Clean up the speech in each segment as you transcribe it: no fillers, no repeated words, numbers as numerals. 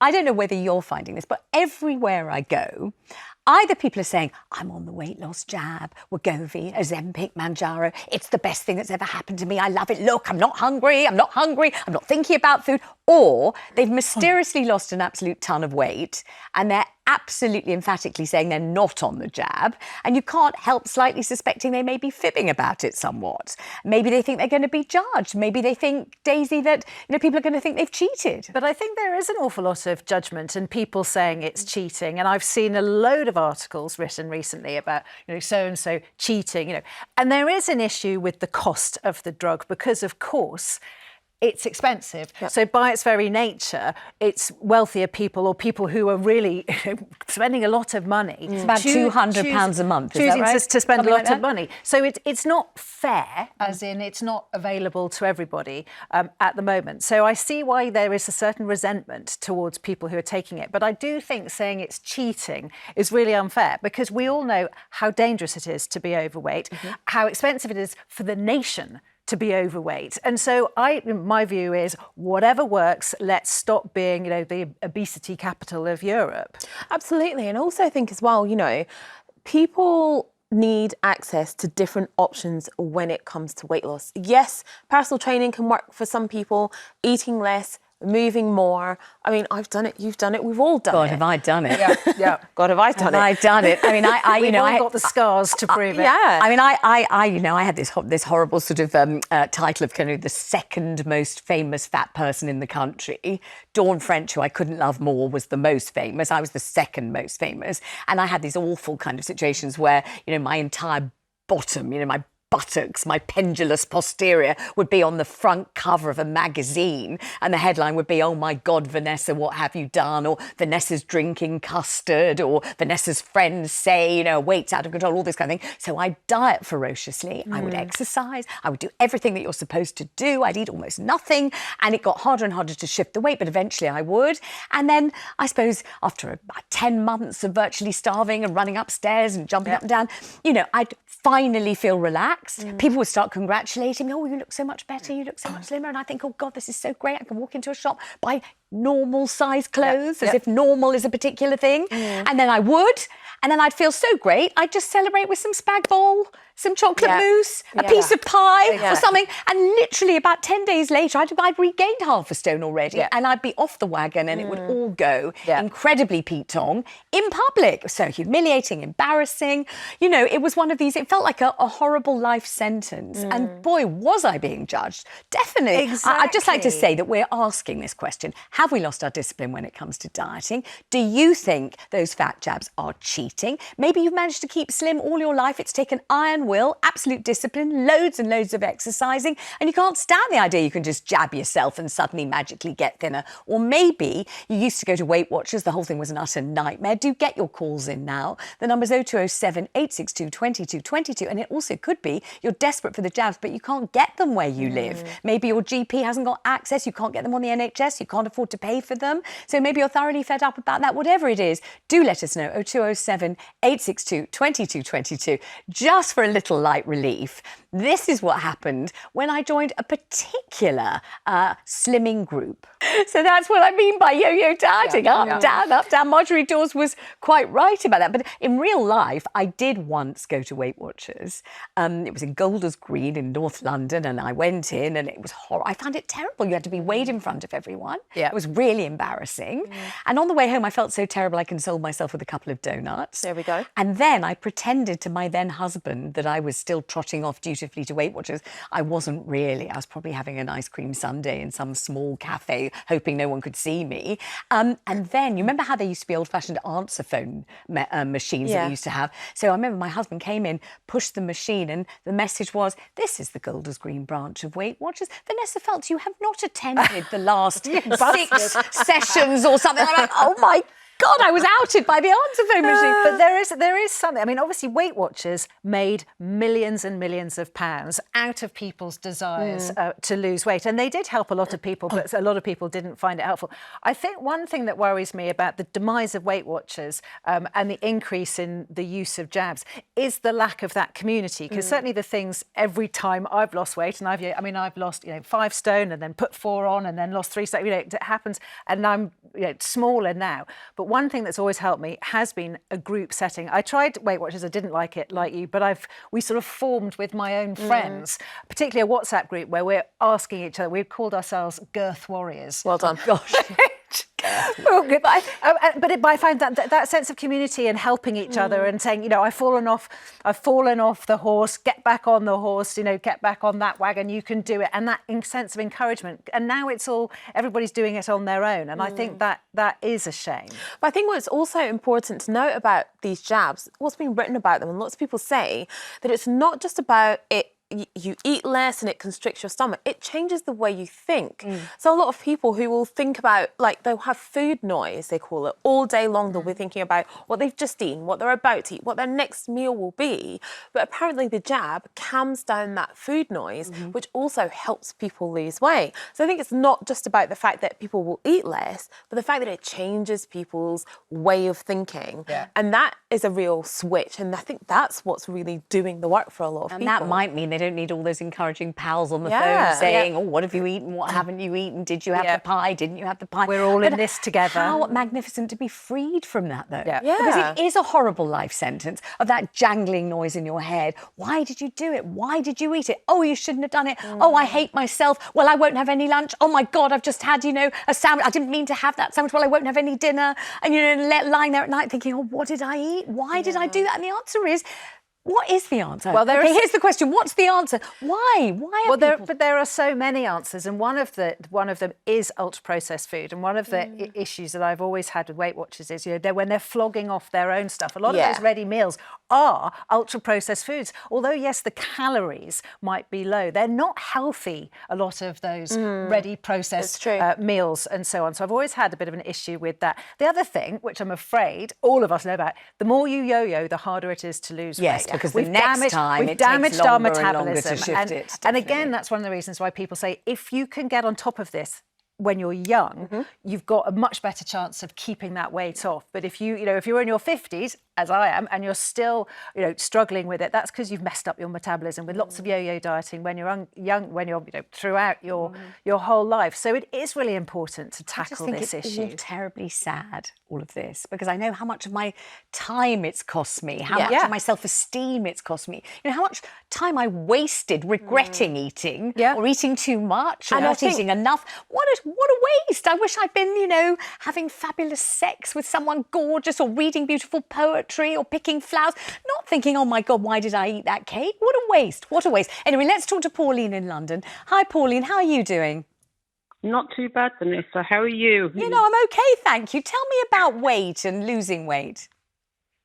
I don't know whether you're finding this, but everywhere I go, either people are saying, I'm on the weight loss jab, Wegovy, Ozempic, Manjaro. It's the best thing that's ever happened to me. I love it. Look, I'm not hungry. I'm not thinking about food. Or they've mysteriously lost an absolute ton of weight and they're absolutely emphatically saying they're not on the jab. And you can't help slightly suspecting they may be fibbing about it somewhat. Maybe they think they're going to be judged. Maybe they think, Daisy, that people are going to think they've cheated. But I think there is an awful lot of judgment and people saying it's cheating. And I've seen a load of articles written recently about, so-and-so cheating, And there is an issue with the cost of the drug because, of course, it's expensive. Yep. So by its very nature, it's wealthier people or people who are really spending a lot of money. It's about £200 a month, is that right? Choosing to spend a lot of money. So it's not fair, as in it's not available to everybody at the moment. So I see why there is a certain resentment towards people who are taking it. But I do think saying it's cheating is really unfair because we all know how dangerous it is to be overweight, how expensive it is for the nation to be overweight. And so my view is whatever works, let's stop being, the obesity capital of Europe. Absolutely. And also I think as well, people need access to different options when it comes to weight loss. Yes, personal training can work for some people, eating less, moving more. I mean, I've done it, you've done it, we've all done it. God, have I done it? Yeah. God, have I done it? I've done it. I mean, we've all got the scars to prove it. Yeah. I mean, I had this horrible sort of title of kind of the second most famous fat person in the country. Dawn French, who I couldn't love more, was the most famous. I was the second most famous. And I had these awful kind of situations where, my entire bottom, my buttocks, my pendulous posterior would be on the front cover of a magazine and the headline would be, oh my God, Vanessa, what have you done? Or Vanessa's drinking custard, or Vanessa's friends say, weight's out of control, all this kind of thing. So I'd diet ferociously. I would exercise. I would do everything that you're supposed to do. I'd eat almost nothing. And it got harder and harder to shift the weight, but eventually I would. And then I suppose after about 10 months of virtually starving and running upstairs and jumping up and down, I'd finally feel relaxed. People would start congratulating me. Oh, you look so much better. You look so much slimmer. And I think, oh God, this is so great. I can walk into a shop, buy normal size clothes as if normal is a particular thing. And then I would. And then I'd feel so great. I'd just celebrate with some spag bowl, some chocolate mousse, a piece of pie or something. And literally about 10 days later, I'd regained half a stone already and I'd be off the wagon and it would all go incredibly Pete-tong in public. So humiliating, embarrassing. It was one of these, it felt like a horrible life sentence. And boy, was I being judged. Definitely. Exactly. I'd just like to say that we're asking this question. Have we lost our discipline when it comes to dieting? Do you think those fat jabs are cheating? Maybe you've managed to keep slim all your life. It's taken iron will, absolute discipline, loads and loads of exercising, and you can't stand the idea you can just jab yourself and suddenly magically get thinner. Or maybe you used to go to Weight Watchers, the whole thing was an utter nightmare. Do get your calls in now. The number's 0207 862 2222, and it also could be you're desperate for the jabs, but you can't get them where you live. Maybe your GP hasn't got access, you can't get them on the NHS, you can't afford to pay for them. So maybe you're thoroughly fed up about that. Whatever it is, do let us know. 0207 862 2222, just for a little light relief. This is what happened when I joined a particular slimming group. So that's what I mean by yo-yo dieting. Up, down. Marjorie Dawes was quite right about that. But in real life, I did once go to Weight Watchers. It was in Golders Green in North London, and I went in and it was horrible. I found it terrible. You had to be weighed in front of everyone. It was really embarrassing. And on the way home, I felt so terrible I consoled myself with a couple of donuts. There we go. And then I pretended to my then husband that I was still trotting off dutifully to Weight Watchers. I wasn't really. I was probably having an ice cream sundae in some small cafe, hoping no one could see me. And then, you remember how there used to be old-fashioned answer phone machines that we used to have? So I remember my husband came in, pushed the machine, and the message was, this is the Golders Green branch of Weight Watchers. Vanessa Feltz, you have not attended the last 6 sessions or something. I'm like, oh my God, I was outed by the answer phone machine. But there is something. I mean, obviously, Weight Watchers made millions and millions of pounds out of people's desires to lose weight, and they did help a lot of people, but a lot of people didn't find it helpful. I think one thing that worries me about the demise of Weight Watchers and the increase in the use of jabs is the lack of that community. Because certainly the things every time I've lost weight, and I've lost 5 stone and then put 4 on and then lost 3 stone. It happens, and I'm smaller now. But one thing that's always helped me has been a group setting. I tried Weight Watchers. I didn't like it like you, but we sort of formed with my own friends, particularly a WhatsApp group where we're asking each other. We've called ourselves Girth Warriors. Well done. Gosh. But I find that sense of community and helping each other and saying, I've fallen off the horse, get back on the horse, get back on that wagon, you can do it, and that sense of encouragement. And now everybody's doing it on their own, and I think that is a shame. But I think what's also important to note about these jabs, what's been written about them, and lots of people say that it's not just about it. You eat less and it constricts your stomach. It changes the way you think. So a lot of people who will think about, they'll have food noise, they call it, all day long. They'll be thinking about what they've just eaten, what they're about to eat, what their next meal will be. But apparently the jab calms down that food noise, which also helps people lose weight. So I think it's not just about the fact that people will eat less, but the fact that it changes people's way of thinking. Yeah. And that is a real switch. And I think that's what's really doing the work for a lot of people. And that might mean they don't need all those encouraging pals on the phone saying, oh, what have you eaten? What haven't you eaten? Did you have the pie? Didn't you have the pie? We're all in this together. How magnificent to be freed from that, though. Yeah. Because it is a horrible life sentence of that jangling noise in your head. Why did you do it? Why did you eat it? Oh, you shouldn't have done it. Oh, I hate myself. Well, I won't have any lunch. Oh, my God, I've just had, a sandwich. I didn't mean to have that sandwich. Well, I won't have any dinner. And, lying there at night thinking, oh, what did I eat? Why did I do that? And the answer is, what is the answer? Well, here's the question. What's the answer? Why? But there are so many answers, and one of them is ultra-processed food. And one of the issues that I've always had with Weight Watchers is, when they're flogging off their own stuff. A lot of those ready meals are ultra-processed foods. Although, yes, the calories might be low, they're not healthy, a lot of those ready processed meals and so on. So I've always had a bit of an issue with that. The other thing, which I'm afraid all of us know about, the more you yo-yo, the harder it is to lose weight. Because we've damaged our metabolism. To shift it, and again, that's one of the reasons why people say, if you can get on top of this when you're young, you've got a much better chance of keeping that weight off. But if you're in your 50s, as I am, and you're still, struggling with it, that's because you've messed up your metabolism with lots of yo-yo dieting when you're young, when you're, throughout your whole life. So it is really important to tackle this issue. I just think it's all terribly sad, all of this, because I know how much of my time it's cost me, how much of my self-esteem it's cost me, how much time I wasted regretting eating or eating too much or not eating enough. What a waste. I wish I'd been, having fabulous sex with someone gorgeous or reading beautiful poetry or picking flowers, not thinking, oh my God, why did I eat that cake? What a waste. What a waste. Anyway, let's talk to Pauline in London. Hi, Pauline. How are you doing? Not too bad, Vanessa. How are you? I'm okay, thank you. Tell me about weight and losing weight.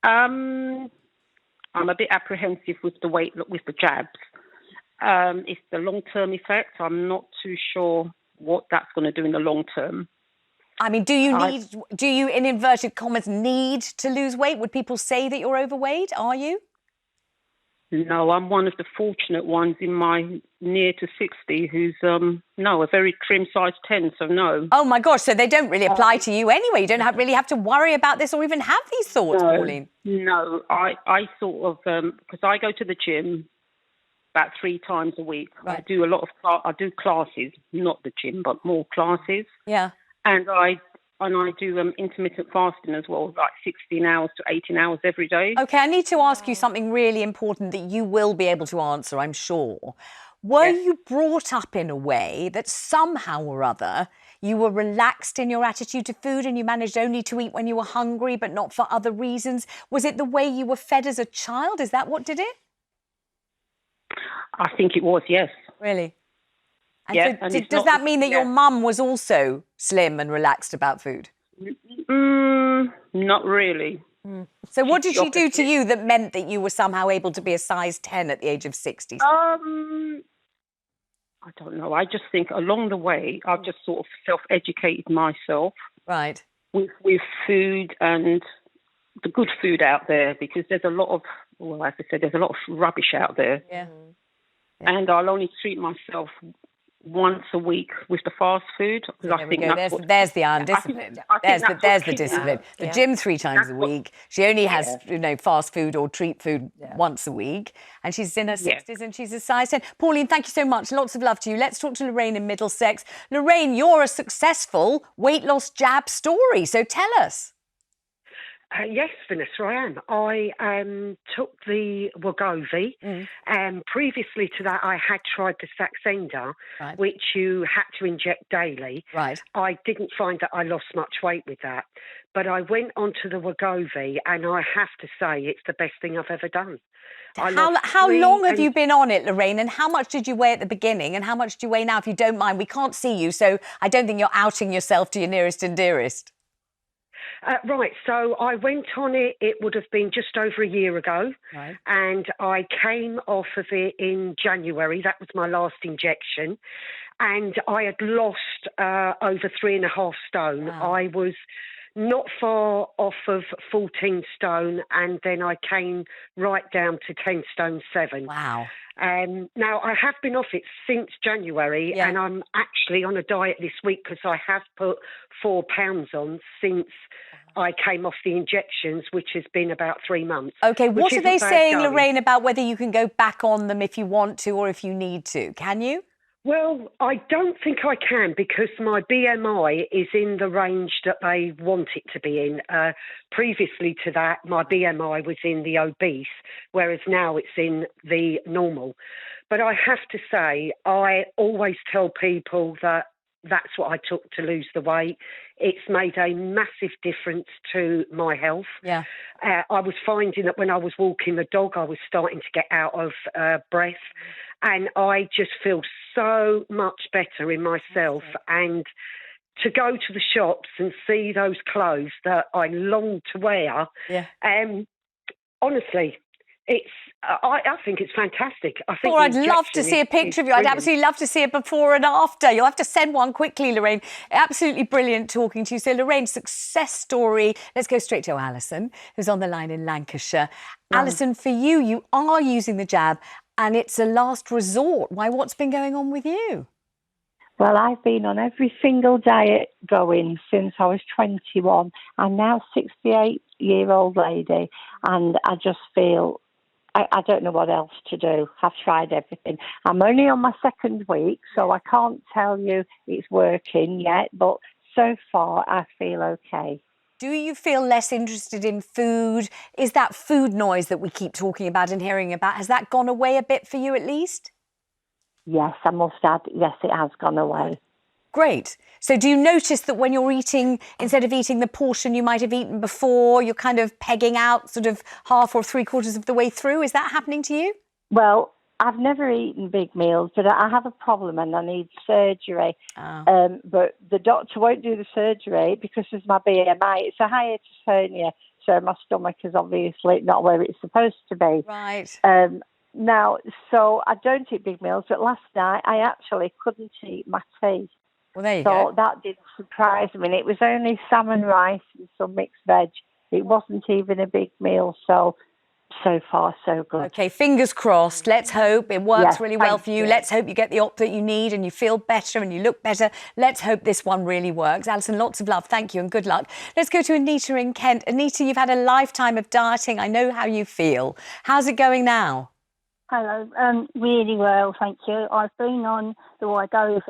I'm a bit apprehensive with the jabs. It's the long-term effect. I'm not too sure what that's going to do in the long term. I mean, do you, in inverted commas, need to lose weight? Would people say that you're overweight? Are you? No, I'm one of the fortunate ones in my near to 60 who's, a very trim size 10, so no. Oh, my gosh, so they don't really apply to you anyway. You don't really have to worry about this or even have these thoughts, Pauline. No, I sort of, because I go to the gym about 3 times a week. Right. I do classes, not the gym, but more classes. Yeah. And I do intermittent fasting as well, like 16 hours to 18 hours every day. OK, I need to ask you something really important that you will be able to answer, I'm sure. Were you brought up in a way that somehow or other you were relaxed in your attitude to food and you managed only to eat when you were hungry but not for other reasons? Was it the way you were fed as a child? Is that what did it? I think it was, yes. Really? And yeah. so does that mean that your mum was also slim and relaxed about food? Not really. So what did she do to you that meant that you were somehow able to be a size 10 at the age of 60? I don't know. I just think along the way, I've just sort of self-educated myself. Right. with food and the good food out there, because there's a lot of, well, as I said, there's a lot of rubbish out there. Yeah. And I'll only treat myself once a week with the fast food, because I There we think go. There's the undisciplined. There's the discipline. The gym 3 times a week. She only has fast food or treat food once a week, and she's in her 60s and she's a size 10. Pauline, thank you so much. Lots of love to you. Let's talk to Lorraine in Middlesex. Lorraine, you're a successful weight loss jab story, so tell us. Yes, Vanessa, I am. I took the Wegovy. Previously to that, I had tried the Saxenda, which you had to inject daily. Right. I didn't find that I lost much weight with that. But I went onto the Wegovy, and I have to say it's the best thing I've ever done. How long have you been on it, Lorraine, and how much did you weigh at the beginning and how much do you weigh now, if you don't mind? We can't see you, so I don't think you're outing yourself to your nearest and dearest. Right, so I went on it, it would have been just over a year ago, and I came off of it in January. That was my last injection, and I had lost over 3.5 stone. Wow. I was not far off of 14 stone, and then I came right down to 10 stone 7. Wow. Now, I have been off it since January, and I'm actually on a diet this week because I have put 4 pounds on since I came off the injections, which has been about 3 months. OK, what are they saying, Lorraine, about whether you can go back on them if you want to or if you need to? Can you? Well, I don't think I can, because my BMI is in the range that they want it to be in. Previously to that, my BMI was in the obese, whereas now it's in the normal. But I have to say, I always tell people that that's what I took to lose the weight. It's made a massive difference to my health. Yeah. I was finding that when I was walking the dog, I was starting to get out of breath. And I just feel so much better in myself. And to go to the shops and see those clothes that I long to wear, honestly, I think it's fantastic. I think I'd love to see a picture of you. I'd absolutely love to see a before and after. You'll have to send one quickly, Lorraine. Absolutely brilliant talking to you. So, Lorraine, success story. Let's go straight to Alison, who's on the line in Lancashire. Alison, for you, you are using the jab and it's a last resort. Why? What's been going on with you? Well, I've been on every single diet going since I was 21. I'm now 68-year-old lady, and I just feel I don't know what else to do. I've tried everything. I'm only on my 2nd week, so I can't tell you it's working yet, but so far I feel okay. Do you feel less interested in food? Is that food noise that we keep talking about and hearing about, has that gone away a bit for you at least? Yes, I must add, yes, it has gone away. Great. So do you notice that when you're eating, instead of eating the portion you might have eaten before, you're kind of pegging out sort of half or 3/4 of the way through? Is that happening to you? Well, I've never eaten big meals, but I have a problem and I need surgery. But the doctor won't do the surgery because of my BMI. It's a hiatus hernia, so my stomach is obviously not where it's supposed to be. Right. Now, so I don't eat big meals, but last night I actually couldn't eat my tea. Well, there you go. So that did surprise me. And it was only salmon, rice and some mixed veg. It wasn't even a big meal, so far, so good. OK, fingers crossed. Let's hope it works really well for you. Let's hope you get the op that you need and you feel better and you look better. Let's hope this one really works. Alison, lots of love. Thank you and good luck. Let's go to Anita in Kent. Anita, you've had a lifetime of dieting. I know how you feel. How's it going now? Hello, really well, thank you. I've been on the Wegovy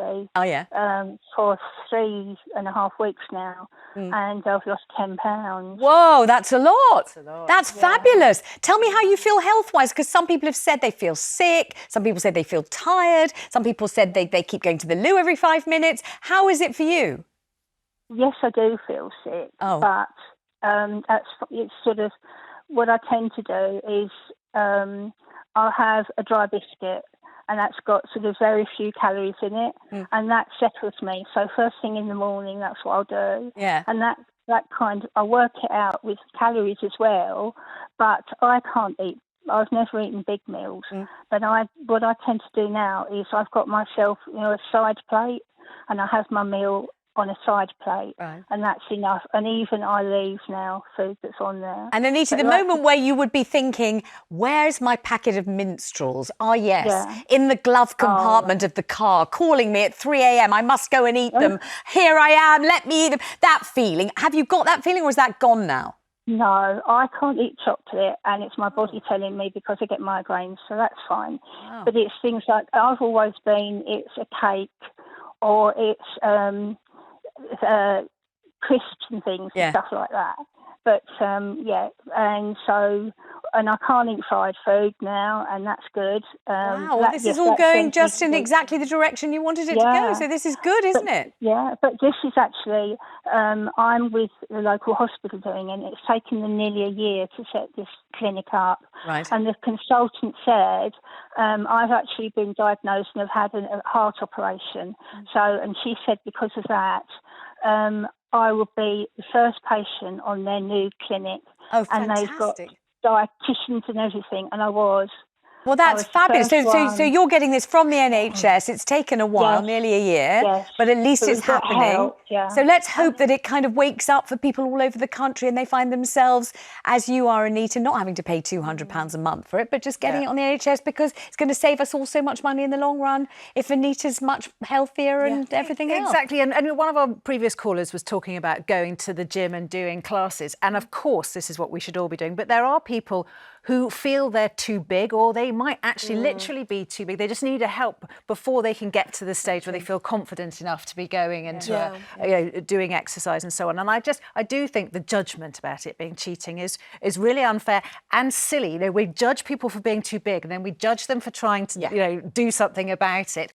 for 3.5 weeks now, and I've lost 10 pounds. Whoa, that's a lot. That's fabulous. Tell me how you feel health-wise, because some people have said they feel sick, some people said they feel tired, some people said they keep going to the loo every 5 minutes. How is it for you? Yes, I do feel sick, but it's sort of what I tend to do is I'll have a dry biscuit, and that's got sort of very few calories in it, and that settles me. So first thing in the morning, that's what I'll do. Yeah. And that kind of, I work it out with calories as well, but I can't eat. I've never eaten big meals, but what I tend to do now is I've got myself, a side plate, and I have my meal on a side plate, Right. and that's enough. And even I leave now food that's on there. And Anita, the moment where you would be thinking, where's my packet of minstrels? Ah, yes, Yeah. in the glove compartment of the car, calling me at 3 a.m. I must go and eat them. Here I am, let me eat them. That feeling, have you got that feeling or is that gone now? No, I can't eat chocolate, and it's my body telling me because I get migraines, so that's fine. Wow. But it's things like I've always been, it's a cake or it's crisps and things and stuff like that. But and I can't eat fried food now, and that's good. Wow, well, this is all going just in exactly the direction you wanted it to go. So this is good, isn't it? Yeah, but this is actually, I'm with the local hospital doing it, and it's taken them nearly a year to set this clinic up. Right. And the consultant said, I've actually been diagnosed and have had a heart operation. And she said because of that, I will be the first patient on their new clinic. Oh, and they've got fantastic. dietitians and everything, and I was. Well, that's fabulous. So you're getting this from the NHS. It's taken a while, nearly a year, but at least it's happening. Help, So let's hope that it kind of wakes up for people all over the country and they find themselves, as you are, Anita, not having to pay £200 a month for it, but just getting it on the NHS because it's going to save us all so much money in the long run if Anita's much healthier and everything else. Exactly. And one of our previous callers was talking about going to the gym and doing classes. And of course, this is what we should all be doing. But there are people who feel they're too big, or they might actually literally be too big. They just need a help before they can get to the stage where they feel confident enough to be going into doing exercise and so on. And I do think the judgment about it being cheating is really unfair and silly. We judge people for being too big, and then we judge them for trying to do something about it.